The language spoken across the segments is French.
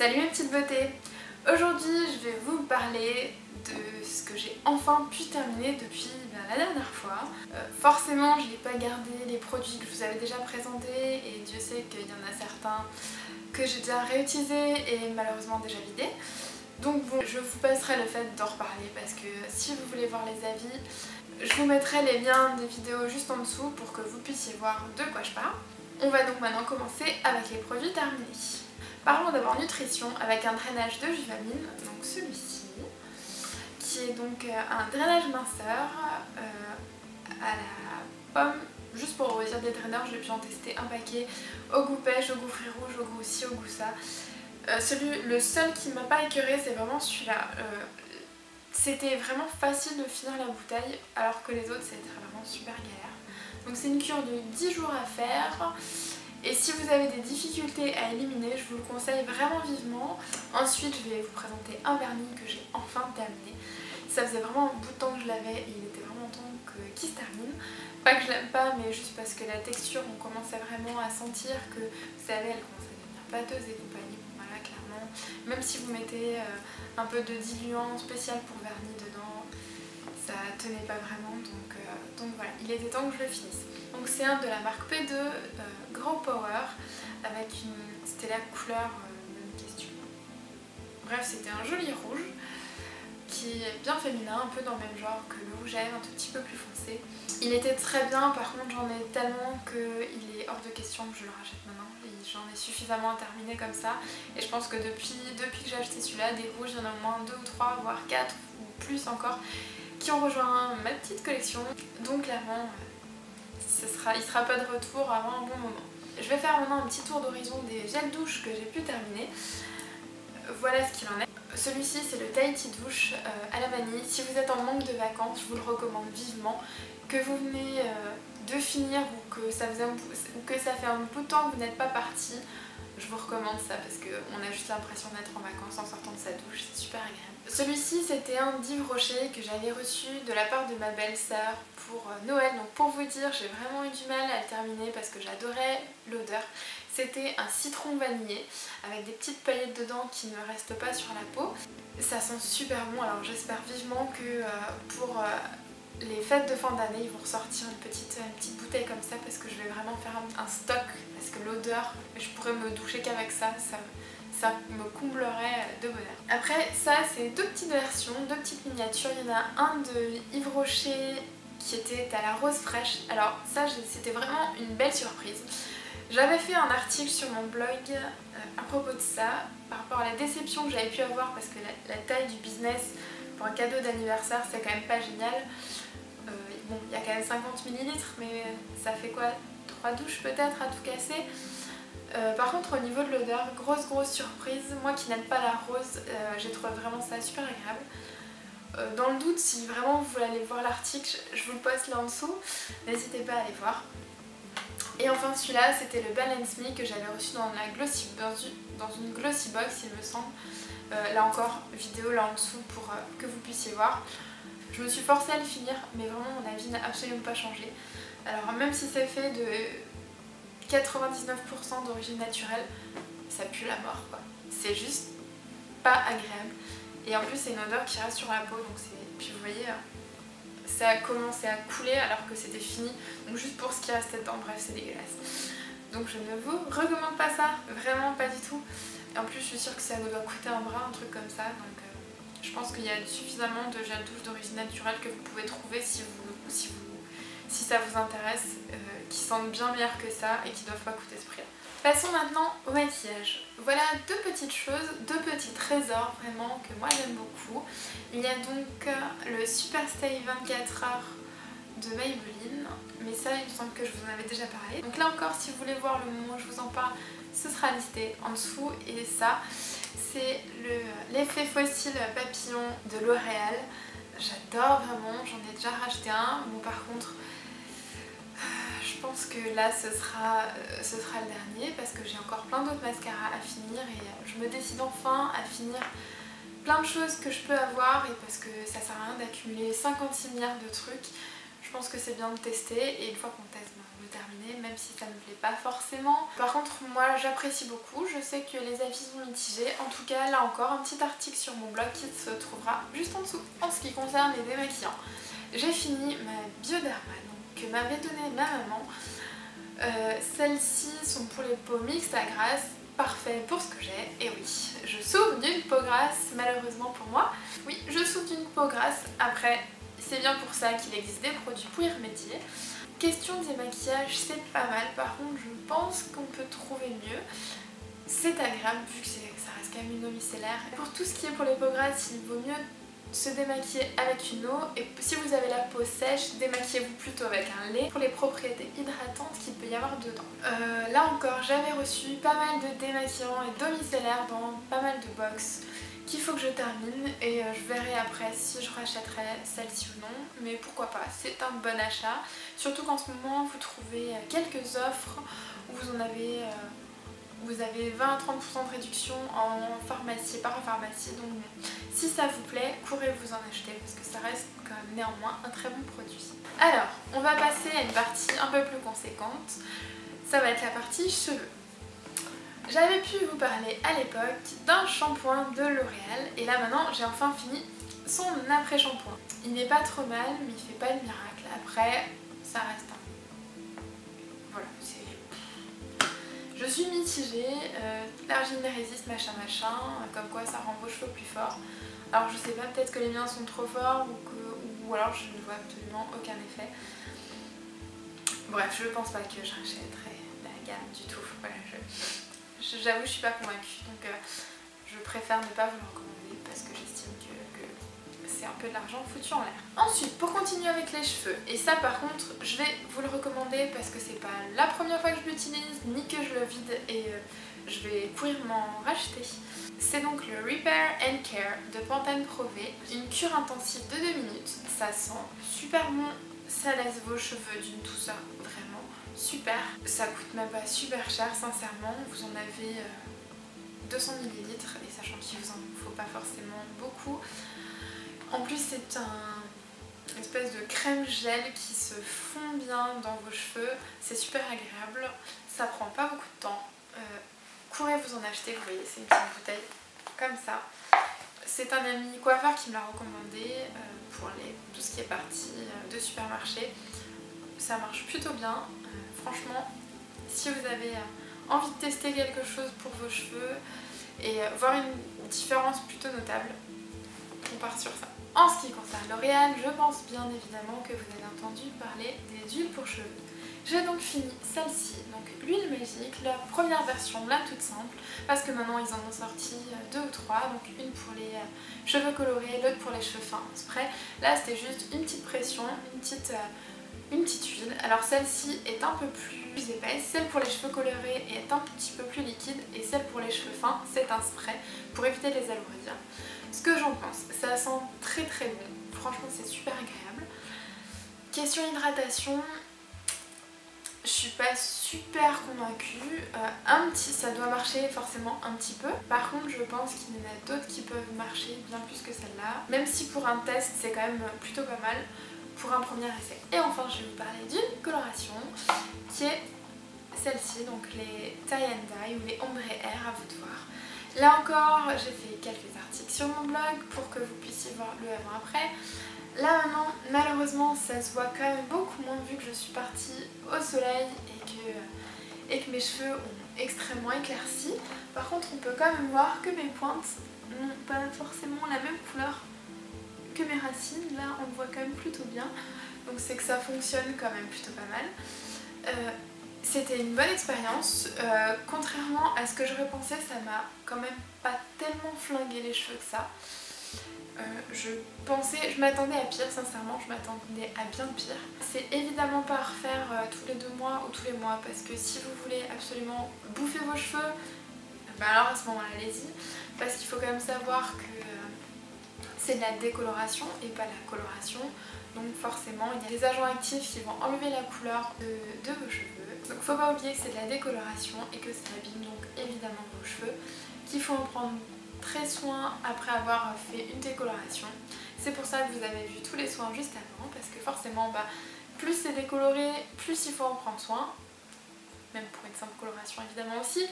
Salut mes petites beautés. Aujourd'hui je vais vous parler de ce que j'ai enfin pu terminer depuis la dernière fois. Forcément je n'ai pas gardé les produits que je vous avais déjà présentés et Dieu sait qu'il y en a certains que j'ai déjà réutilisés et malheureusement déjà vidés. Donc bon, je vous passerai le fait d'en reparler parce que si vous voulez voir les avis, je vous mettrai les liens des vidéos juste en dessous pour que vous puissiez voir de quoi je parle. On va donc maintenant commencer avec les produits terminés. Parlons d'abord nutrition avec un drainage de Juvamine, donc celui-ci, qui est donc un drainage minceur à la pomme. Juste pour vous dire des draineurs, j'ai pu en tester un paquet au goût pêche, au goût fruits rouges, au goût ci, au goût ça. Le seul qui m'a pas écœuré, c'est vraiment celui-là. C'était vraiment facile de finir la bouteille alors que les autres c'était vraiment super galère. Donc c'est une cure de 10 jours à faire. Et si vous avez des difficultés à éliminer, je vous le conseille vraiment vivement. Ensuite, je vais vous présenter un vernis que j'ai enfin terminé. Ça faisait vraiment un bout de temps que je l'avais et il était vraiment temps qu'il se termine. Pas que je l'aime pas, mais juste parce que la texture, on commençait vraiment à sentir que, vous savez, elle commence à devenir pâteuse et compagnie. Bon, voilà, clairement. Même si vous mettez un peu de diluant spécial pour vernis dedans, ça tenait pas vraiment. Donc voilà, il était temps que je le finisse. Donc c'est un de la marque P2 Grow Power avec c'était la couleur même question. Bref, c'était un joli rouge qui est bien féminin, un peu dans le même genre que le rouge à lèvres, un tout petit peu plus foncé. Il était très bien, par contre j'en ai tellement qu'il est hors de question que je le rachète maintenant. J'en ai suffisamment terminé comme ça et je pense que depuis que j'ai acheté celui-là, des rouges, il y en a au moins 2 ou 3, voire 4 ou plus encore qui ont rejoint ma petite collection. Donc clairement, il sera pas de retour avant un bon moment. Je vais faire maintenant un petit tour d'horizon des gels douche que j'ai pu terminer. Voilà ce qu'il en est. Celui-ci c'est le Tahiti douche à la vanille. Si vous êtes en manque de vacances, je vous le recommande vivement. Que vous venez de finir ou que ça fait un bout de temps que vous n'êtes pas parti, je vous recommande ça parce qu'on a juste l'impression d'être en vacances en sortant de sa douche, c'est super agréable. Celui-ci c'était un d'Yves Rocher que j'avais reçu de la part de ma belle-sœur pour Noël. Donc pour vous dire, j'ai vraiment eu du mal à le terminer parce que j'adorais l'odeur. C'était un citron vanillé avec des petites paillettes dedans qui ne restent pas sur la peau. Ça sent super bon, alors j'espère vivement que pour les fêtes de fin d'année, ils vont ressortir une petite bouteille comme ça parce que je vais vraiment faire un stock parce que l'odeur, je pourrais me doucher qu'avec ça me comblerait de bonheur. Après ça, c'est deux petites versions, deux petites miniatures. Il y en a un de Yves Rocher qui était à la rose fraîche. Alors ça, c'était vraiment une belle surprise. J'avais fait un article sur mon blog à propos de ça, par rapport à la déception que j'avais pu avoir parce que la taille du business pour un cadeau d'anniversaire, c'est quand même pas génial. Bon, il y a quand même 50 ml, mais ça fait quoi, 3 douches peut-être à tout casser. Par contre, au niveau de l'odeur, grosse surprise. Moi qui n'aime pas la rose, j'ai trouvé vraiment ça super agréable. Dans le doute, si vraiment vous voulez aller voir l'article, je vous le poste là en dessous. N'hésitez pas à aller voir. Et enfin celui-là, c'était le Balance Me que j'avais reçu dans une Glossy Box, il me semble. Là encore, vidéo là en dessous pour que vous puissiez voir. Je me suis forcée à le finir, mais vraiment mon avis n'a absolument pas changé. Alors même si c'est fait de 99% d'origine naturelle, ça pue la mort quoi. C'est juste pas agréable. Et en plus c'est une odeur qui reste sur la peau, donc puis vous voyez, ça a commencé à couler alors que c'était fini. Donc juste pour ce qui restait dedans, bref c'est dégueulasse. Donc je ne vous recommande pas ça, vraiment pas du tout. Et en plus je suis sûre que ça doit coûter un bras, un truc comme ça. Donc je pense qu'il y a suffisamment de gel douche d'origine naturelle que vous pouvez trouver si ça vous intéresse, qui sentent bien meilleur que ça et qui ne doivent pas coûter ce prix-là. Passons maintenant au maquillage. Voilà deux petites choses, deux petits trésors vraiment que moi j'aime beaucoup. Il y a donc le Super Stay 24 heures de Maybelline, mais ça il me semble que je vous en avais déjà parlé. Donc là encore, si vous voulez voir le moment où je vous en parle, ce sera listé en dessous. Et ça, c'est l'effet fossile papillon de L'Oréal. J'adore vraiment, j'en ai déjà racheté un. Bon par contre, je pense que là ce sera le dernier parce que j'ai encore plein d'autres mascaras à finir et je me décide enfin à finir plein de choses que je peux avoir et parce que ça sert à rien d'accumuler 56 milliards de trucs. Je pense que c'est bien de tester et une fois qu'on teste, on le terminer, même si ça me plaît pas forcément. Par contre moi j'apprécie beaucoup, je sais que les avis sont mitigés. En tout cas là encore un petit article sur mon blog qui se trouvera juste en dessous. En ce qui concerne les démaquillants, j'ai fini ma Bioderma que m'avait donnée ma maman. Celles-ci sont pour les peaux mixtes à grasse, parfait pour ce que j'ai. Et oui, je souffre d'une peau grasse malheureusement pour moi. Oui, je souffre d'une peau grasse. Après, c'est bien pour ça qu'il existe des produits pour y remédier. Question démaquillage, c'est pas mal. Par contre, je pense qu'on peut trouver mieux. C'est agréable vu que ça reste quand même une eau micellaire. Pour tout ce qui est pour les peaux grasses, il vaut mieux se démaquiller avec une eau, et si vous avez la peau sèche, démaquillez-vous plutôt avec un lait pour les propriétés hydratantes qu'il peut y avoir dedans. Là encore, j'avais reçu pas mal de démaquillants et d'eau micellaire dans pas mal de box qu'il faut que je termine, et je verrai après si je rachèterai celle-ci ou non, mais pourquoi pas, c'est un bon achat, surtout qu'en ce moment vous trouvez quelques offres où vous avez 20 à 30% de réduction en pharmacie, parapharmacie, donc bon, si ça vous plaît, courez vous en acheter parce que ça reste quand même néanmoins un très bon produit. Alors, on va passer à une partie un peu plus conséquente, ça va être la partie cheveux. J'avais pu vous parler à l'époque d'un shampoing de L'Oréal et là maintenant j'ai enfin fini son après-shampoing. Il n'est pas trop mal mais il fait pas de miracle, après ça reste un... Voilà, c'est... Je suis mitigée, l'argile résiste machin machin, comme quoi ça rend vos cheveux plus forts. Alors je sais pas, peut-être que les miens sont trop forts ou alors je ne vois absolument aucun effet. Bref, je pense pas que je rachèterai la gamme du tout. Voilà, j'avoue, je suis pas convaincue, donc je préfère ne pas vous le recommander parce que j'estime que c'est un peu de l'argent foutu en l'air. Ensuite, pour continuer avec les cheveux, et ça par contre, je vais vous le recommander parce que c'est pas la première fois que je l'utilise, ni que je le vide, et je vais courir m'en racheter. C'est donc le Repair and Care de Pantene Pro V, une cure intensive de 2 minutes. Ça sent super bon, ça laisse vos cheveux d'une douceur vraiment super. Ça coûte même pas super cher sincèrement, vous en avez 200 ml et sachant qu'il vous en faut pas forcément beaucoup. En plus c'est une espèce de crème gel qui se fond bien dans vos cheveux, c'est super agréable, ça prend pas beaucoup de temps. Courez vous en acheter, vous voyez c'est une petite bouteille comme ça. C'est un ami coiffeur qui me l'a recommandé pour tout ce qui est partie de supermarché. Ça marche plutôt bien, franchement si vous avez envie de tester quelque chose pour vos cheveux et voir une différence plutôt notable, on part sur ça. En ce qui concerne L'Oréal, je pense bien évidemment que vous avez entendu parler des huiles pour cheveux. J'ai donc fini celle-ci, donc l'huile magique, la première version, la toute simple, parce que maintenant ils en ont sorti 2 ou 3, donc une pour les cheveux colorés, l'autre pour les cheveux fins en spray. Là c'était juste une petite pression, une petite huile. Alors celle-ci est un peu plus épaisse, celle pour les cheveux colorés est un petit peu plus liquide, et celle pour les cheveux fins c'est un spray pour éviter de les alourdir. Ce que j'en pense, ça sent très très bon, franchement c'est super agréable. Question hydratation, je suis pas super convaincue, ça doit marcher forcément un petit peu. Par contre je pense qu'il y en a d'autres qui peuvent marcher bien plus que celle-là, même si pour un test c'est quand même plutôt pas mal pour un premier essai. Et enfin je vais vous parler d'une coloration qui est celle-ci, donc les tie and dye ou les ombre air, à vous de voir. Là encore j'ai fait quelques articles sur mon blog pour que vous puissiez voir le avant-après. Là maintenant malheureusement ça se voit quand même beaucoup moins vu que je suis partie au soleil et que mes cheveux ont extrêmement éclairci. Par contre on peut quand même voir que mes pointes n'ont pas forcément la même couleur que mes racines. Là on le voit quand même plutôt bien, donc c'est que ça fonctionne quand même plutôt pas mal. C'était une bonne expérience, contrairement à ce que j'aurais pensé, ça m'a quand même pas tellement flingué les cheveux que ça. Je m'attendais à pire, sincèrement, je m'attendais à bien pire. C'est évidemment pas à refaire tous les 2 mois ou tous les mois, parce que si vous voulez absolument bouffer vos cheveux, bah alors à ce moment-là allez-y, parce qu'il faut quand même savoir que c'est de la décoloration et pas de la coloration. Donc forcément il y a des agents actifs qui vont enlever la couleur de vos cheveux. Donc faut pas oublier que c'est de la décoloration et que ça abîme donc évidemment vos cheveux, qu'il faut en prendre très soin après avoir fait une décoloration. C'est pour ça que vous avez vu tous les soins juste avant, parce que forcément plus c'est décoloré, plus il faut en prendre soin. Même pour une simple coloration évidemment aussi.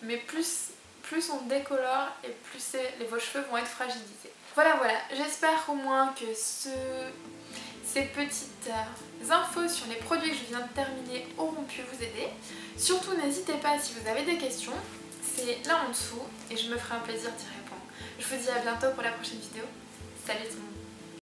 Mais plus on décolore et plus vos cheveux vont être fragilisés. Voilà, j'espère au moins que ces petites infos sur les produits que je viens de terminer auront pu vous aider. Surtout n'hésitez pas si vous avez des questions, c'est là en dessous et je me ferai un plaisir d'y répondre. Je vous dis à bientôt pour la prochaine vidéo. Salut tout le monde!